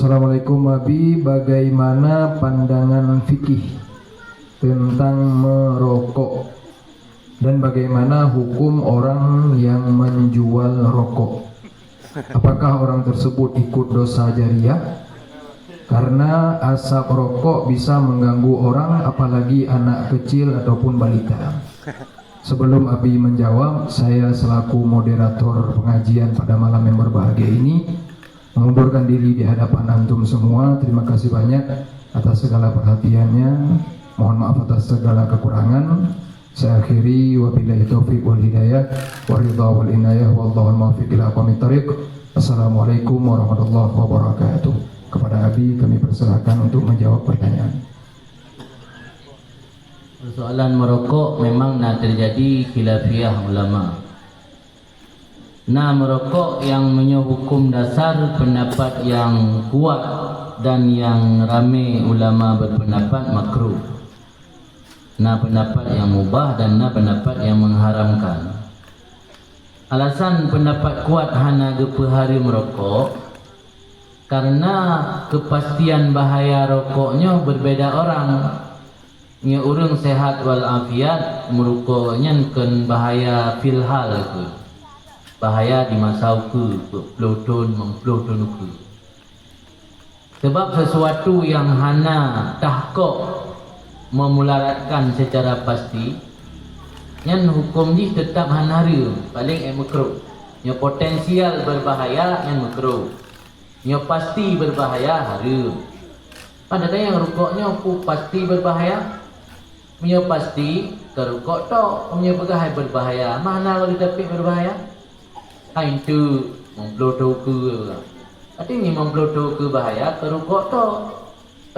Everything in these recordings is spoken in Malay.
Assalamualaikum Abi, bagaimana pandangan fikih tentang merokok dan bagaimana hukum orang yang menjual rokok? Apakah orang tersebut ikut dosa jariah? Karena asap rokok bisa mengganggu orang, apalagi anak kecil ataupun balita. Sebelum Abi menjawab, saya selaku moderator pengajian pada malam yang berbahagia ini mengundurkan diri di hadapan antum semua. Terima kasih banyak atas segala perhatiannya. Mohon maaf atas segala kekurangan. Saya akhiri, wabillahi taufiq wal hidayah wa ridha wal inayah wallahu muwaffiq ila aqwamit thariq. Assalamualaikum warahmatullahi wabarakatuh. Kepada Abi kami persilahkan untuk menjawab pertanyaan. Persoalan merokok memang terjadi khilafiyah ulama. Merokok yang punya hukum dasar pendapat yang kuat dan yang ramai ulama berpendapat makruh. Pendapat yang mubah dan pendapat yang mengharamkan. Alasan pendapat kuat hana gepehari merokok karena kepastian bahaya rokoknya berbeda orang. Nya urang sehat walafiat merokoknya kan bahaya filhal ke. Bahaya di masa ke peloton mempeloton ke. Sebab sesuatu yang hana tahkok memularatkan secara pasti, yang hukum ni tetap hanari paling makruh. Yang potensial berbahaya yang makruh. Yang pasti berbahaya haram. Padahal yang rokoknya pasti berbahaya. Punya pasti kerukok tok punya pegai berbahaya. Mana kalau tapi berbahaya? Itu mempelotong ke. Artinya mempelotong ke bahaya kerukok tok.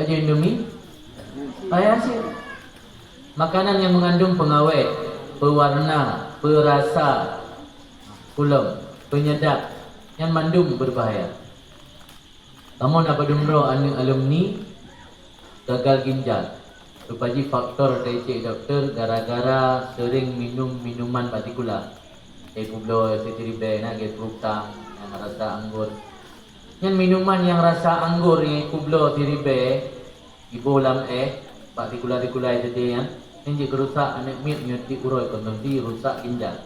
Aja Indomie bahaya sih. Makanan yang mengandung pengawet, pewarna, perasa, pulau, penyedap yang mandum berbahaya. Kamu nak berdumro alumni gagal ginjal. Rupaji faktor dari cik doktor gara-gara sering minum minuman partikular. Kublo, setiribay na, frukta, yang rasa anggur. Yang minuman yang rasa anggur, kublo, tiribay, ibu lam partikular-tikular tadi yang jadi kerusak anak mit nyuti uroi kondomdi rusak ginjal.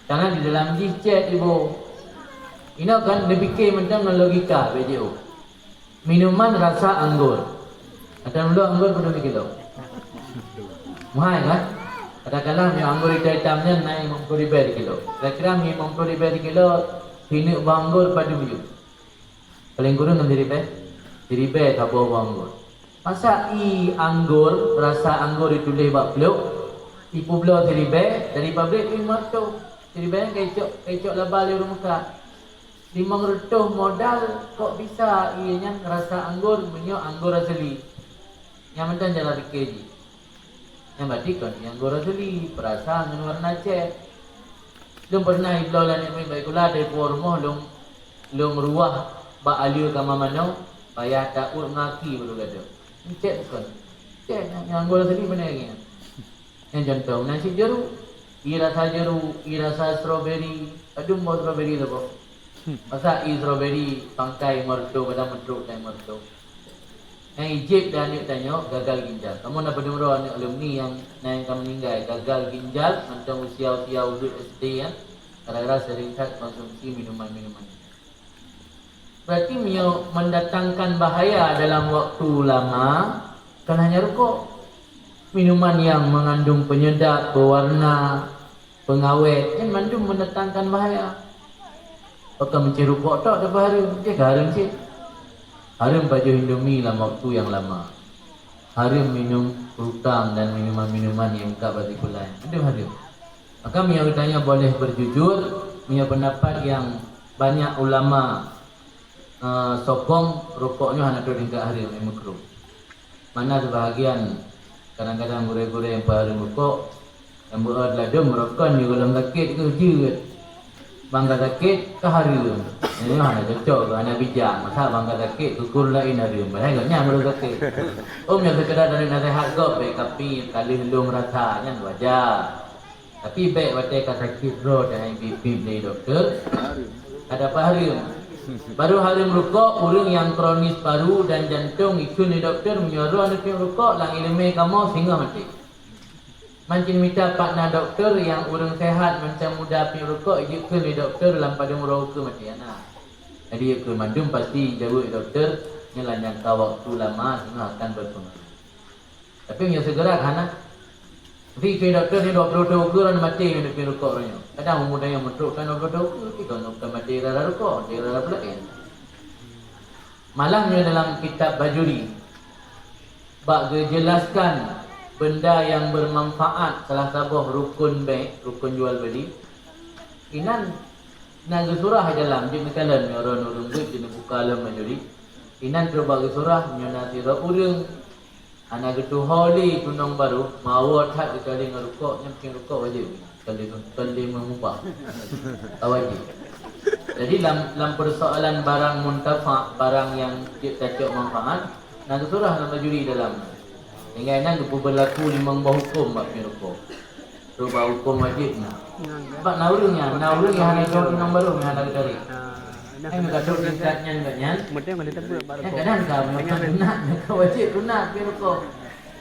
Karena di dalam jicet ibu, ini kan dipikir macam logika BJO. Minuman rasa anggur, ada dulu anggur berapa kilo? Mahal kan? Katakanlah yang anggur hitamnya naik 50 ribu kilo. Kira-kira 50 ribu kilo hini anggur pada baju. Paling kurang 6 ribu. 3 ribu tak bawa anggur. Masa anggur rasa anggur itu lebak peluk. Ipu belah 3 ribu dari pabrik 500. 3 ribu kecok labal di rumah kat. 500 modal kok bisa ianya rasa anggur punya anggur asli. Yang macam jalan fikir je. Yang berarti kan yang gora asli perasaan dengan warna cat. Belum pernah iblau lah ni baik kula dari rumah lum ruah ba aliu kama mano payah takut ngaki baru kata. Cat kan. Cat yang gora asli benar ni. Yang contoh nasi jeruk, rasa jeruk, rasa strawberry, aduh mau strawberry tu apa? Masa strawberry pangkai mertu pada mertu dan mertu. Yang ijib dan anak tanya gagal ginjal. Kamu nak berdua anak alumni yang kamu meninggal gagal ginjal macam usia-usia udut SD ya. Kadang-kadang sering konsumsi minuman-minuman. Berarti mendatangkan bahaya dalam waktu lama kan hanya rokok. Minuman yang mengandung penyedap, pewarna, pengawet yang mandum mendatangkan bahaya. Apakah mencari rokok tak ada bahaya? Dia garam sih. Haram baju Indomie dalam waktu yang lama. Haram minum frutang dan minuman-minuman yang buka partikular. Itu haram. Maka Mia bertanya boleh berjujur. Mia pendapat yang banyak ulama sokong rokoknya hanya tingkat haram yang makruh. Mana sebahagian kadang-kadang gure-gure yang haram rokok yang beradladum merokok ni dalam sakit ke je. Bangga sakit ke haram. Ini mana cocok hanya bijak. Masa bangga sakit kukur lain haram. Bahaya agaknya baru sakit. Yang sekedar dari nasihat kau baik tapi kali helum rasanya wajar. Tapi baik batai kata sakit roh dan bipim dari doktor. Ada apa haram? Baru hari merokok, orang yang kronis paru dan jantung ikut ni doktor menyuruh anak merokok lang ilmu kamu sehingga mati. Mancing minta partner doktor yang orang sehat macam muda pergi merokok, ikut ni doktor dalam pada merokok mati anak. Jadi ikut mandum pasti jauh doktor nyelah jangka waktu lama sehingga akan berpengaruh. Tapi punya segera anak. Tapi pergi doktor ni 20 tahun ke orang mati yang pergi merokok orangnya. Kadang muda yang metrukkan 20 tahun ke, kita nak mati rara rokok, dia rara pelayan. Malahnya dalam kitab Bajuri bak jelaskan benda yang bermanfaat salah satu rukun bank, rukun jual beli. Inan naga surah dalam dia mekalan orang-orang duit dia buka alam Bajuri. Inan coba ke surah nyona sira urang anak gitu holi tunang baru mawa tak sekali ngerukok nyamkin rukok wajib kali mengubah wajib. Jadi dalam persoalan barang muntafa, barang yang kita cok manfaat, nak surah dalam juri dalam. Dengan nang berlaku limang bau hukum bab rokok. Rubah hukum wajib nah. Bab naurungnya hanya kau tunang baru hanya dari. Yang kadang tingkatnya enggaknya. Kadang kau macam tunat, kau wajib tunat rokok.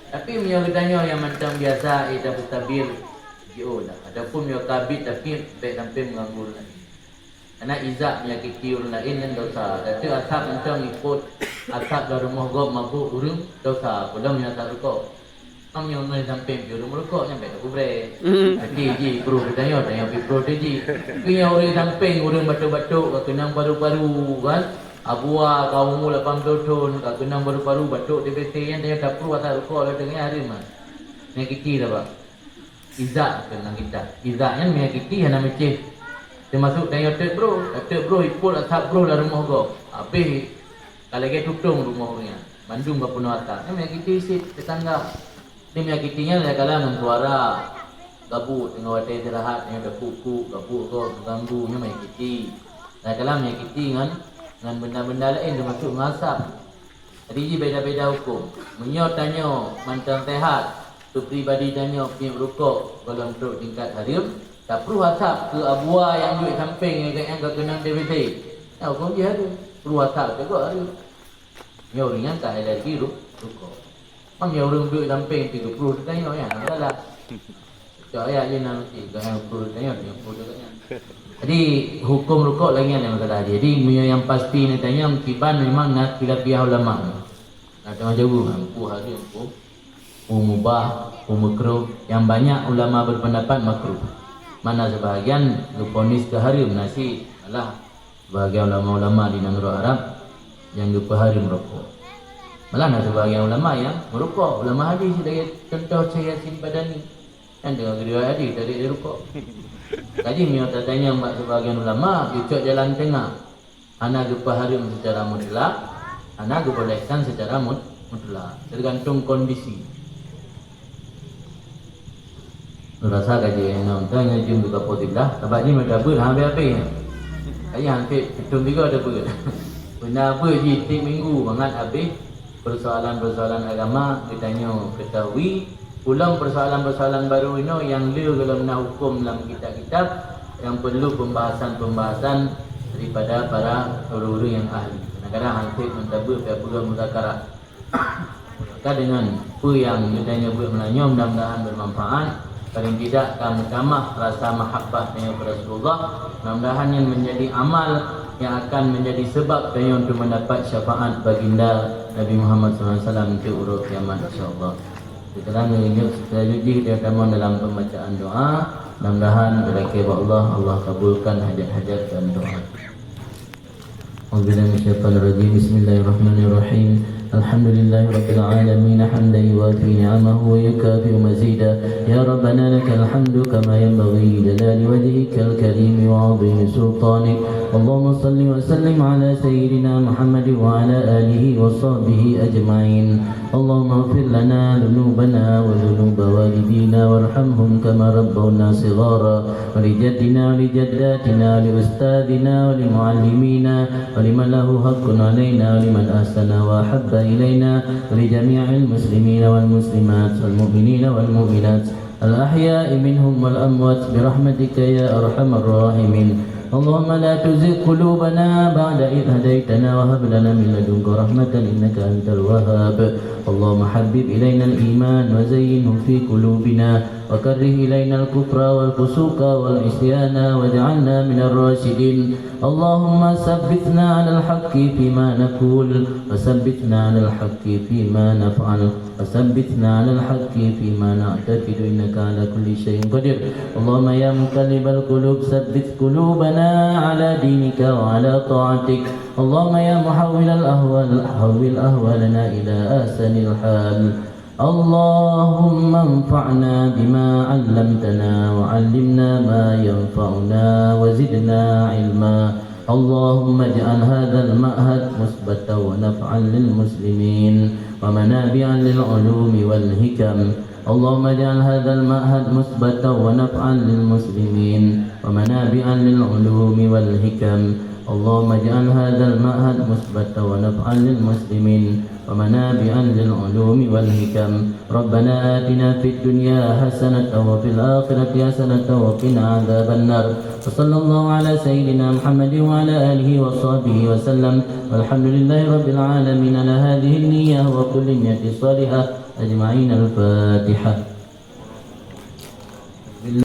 Tapi punya gedanya yang macam biasa dah stabil GO dah. Adapun punya kabit tapi baik sampai mengganggu lagi. Karena izak menyakiti orang lain kan dosa. Tapi asap macam ikut asap dari rumah gop mabuk urung dosa. Belum yang tak rokok. Kamu yang nak sampai di rumah rokok sampai tak kubre. Jadi ji pro gedanya dah yang pro ji. Punya orang sampai urung batuk-batuk kena baru-baru kan. Abua kau umur 80 tahun kau kena baru-baru batuk DPT yang dia tak perlu atas rokok lah dengan hari mas. Menyakiti dah pak. Izak kena kita. Izaknya menyakiti hanya meceh. Termasuk dengan tek bro ikut asap bro lah rumah kau. Habis kalau dia tutung rumah orangnya. Bandung kau penuh atas. Dia menyakiti isi tetangga. Dia menyakitinya lah kalau dengan suara gabut dengan wadah istirahat dengan dapuk gabut kau mengganggu nya menyakiti. Dan kalau menyakiti dengan benda-benda lain termasuk mengasap. Jadi ini beda-beda hukum. Menyo tanya macam sehat, tu pribadi tanya pergi merokok kalau untuk tingkat harim, tak perlu asap ke abua yang duit samping yang kena DVD. Ya hukum dia ada. Perlu asap juga ada. Ya orang yang tak ada lagi rokok. Mam ya orang duit samping 30 tanya ya, ada lah. Cak ya je nanti jangan perlu tanya dia perlu tanya. Jadi hukum rokok lagi yang kata dia. Jadi yang pasti ni tanya kiban memang nak khilafiyah ulama. Nak tengah jauh mampu hari hukum mubah, makruh. Yang banyak ulama berpendapat makruh. Mana sebahagian luponis ke harim nasi alah sebahagian ulama-ulama di negara Arab yang ke harim rokok. Malah ada sebahagian ulama yang merokok. Ulama hadis dari contoh saya Badani kan dengan kedua hadis dari dia rokok. Tadi miyo tanya mak sebagian ulama dicok jalan tengah. Ana gepa harim secara mutlak, ana gebolehkan secara mutlak, tergantung kondisi. Rasa kaji enam tanya jum buka potilah, sebab ni mereka ber habis-habis. Kaji hampir hitung juga ada ber. Benar ber di tiap minggu bangat habis persoalan-persoalan agama ditanya ketahui. Ulang persoalan-persoalan baru ini yang dia kalau nak hukum dalam kitab-kitab yang perlu pembahasan-pembahasan daripada para guru-guru yang ahli. Kadang-kadang hampir mentabur pihak pegang muzakarat. Maka dengan apa yang ditanya buat menanya mudah-mudahan bermanfaat. Paling tidak kamah rasa mahabbah dengan Rasulullah. Mudah-mudahan yang menjadi amal yang akan menjadi sebab dengan untuk mendapat syafaat baginda Nabi Muhammad SAW untuk urut kiamat insya-Allah. Sekarang ingat selanjutnya kita akan dalam pembacaan doa. Mudah-mudahan berkah Allah kabulkan hajat-hajat dan doa. Auzubillahi minasyaitonir rajim. Bismillahirrahmanirrahim. Alhamdulillahirabbil alamin hamdan yuwafi ni'amahu wa yukafi mazida. Ya Rabbana lakal hamdu kama yanbaghi li jalali wajhikal karim wa 'azimi sultanik. Allahumma salli wa sallim ala sayyidina Muhammad wa ala alihi wa sahbihi ajma'in. Allahumma ighfir lana dhunubana wa dhunub walidina warhamhum kama rabbawna shighara wa li jaddina wa li jaddatina wa li ustadina wa li muallimina wa liman lahu haqqun alaina wa liman ahsana wa habba ilaina wa li jami'il muslimina wal muslimat wal mu'minina wal mu'minat al ahya'i minhum wal amwat bi rahmatika ya arhamar rahimin. اللهم لا تزغ قلوبنا بعد إذ هديتنا وهب لنا من لدنك رحمة إنك أنت الوهاب اللهم حبب إلينا الإيمان وزينه في قلوبنا وكره إلينا الكفر والفسوق والعصيان واجعلنا من الراشدين اللهم ثبتنا على الحق فيما نقول وثبتنا على الحق فيما نفعل وثبتنا على الحق فيما نعتقد إنك على كل شيء قدير اللهم يا مقلب القلوب ثبت قلوبنا على دينك وعلى طاعتك اللهم يا محول الأهوال حول أهوالنا إلى أحسن الحال اللهم انفعنا بما علمتنا وعلمنا ما ينفعنا وزدنا علما اللهم اجعل هذا المعهد مثبتا ونفعا للمسلمين ومنابعا للعلوم والحكم اللهم اجعل هذا المعهد مثبتا ونفعا للمسلمين ومنابعا للعلوم والحكم اللهم اجعل هذا المعهد مثبتا ونفعا للمسلمين ومنابعا للعلوم والحكم ربنا آتنا في الدنيا حسنة وفي الآخرة حسنة وقنا عذاب النار وصلى الله على سيدنا محمد وعلى آله وصحبه وسلم والحمد لله رب العالمين على هذه النية وكل نية صالحة أجمعين الفاتحة.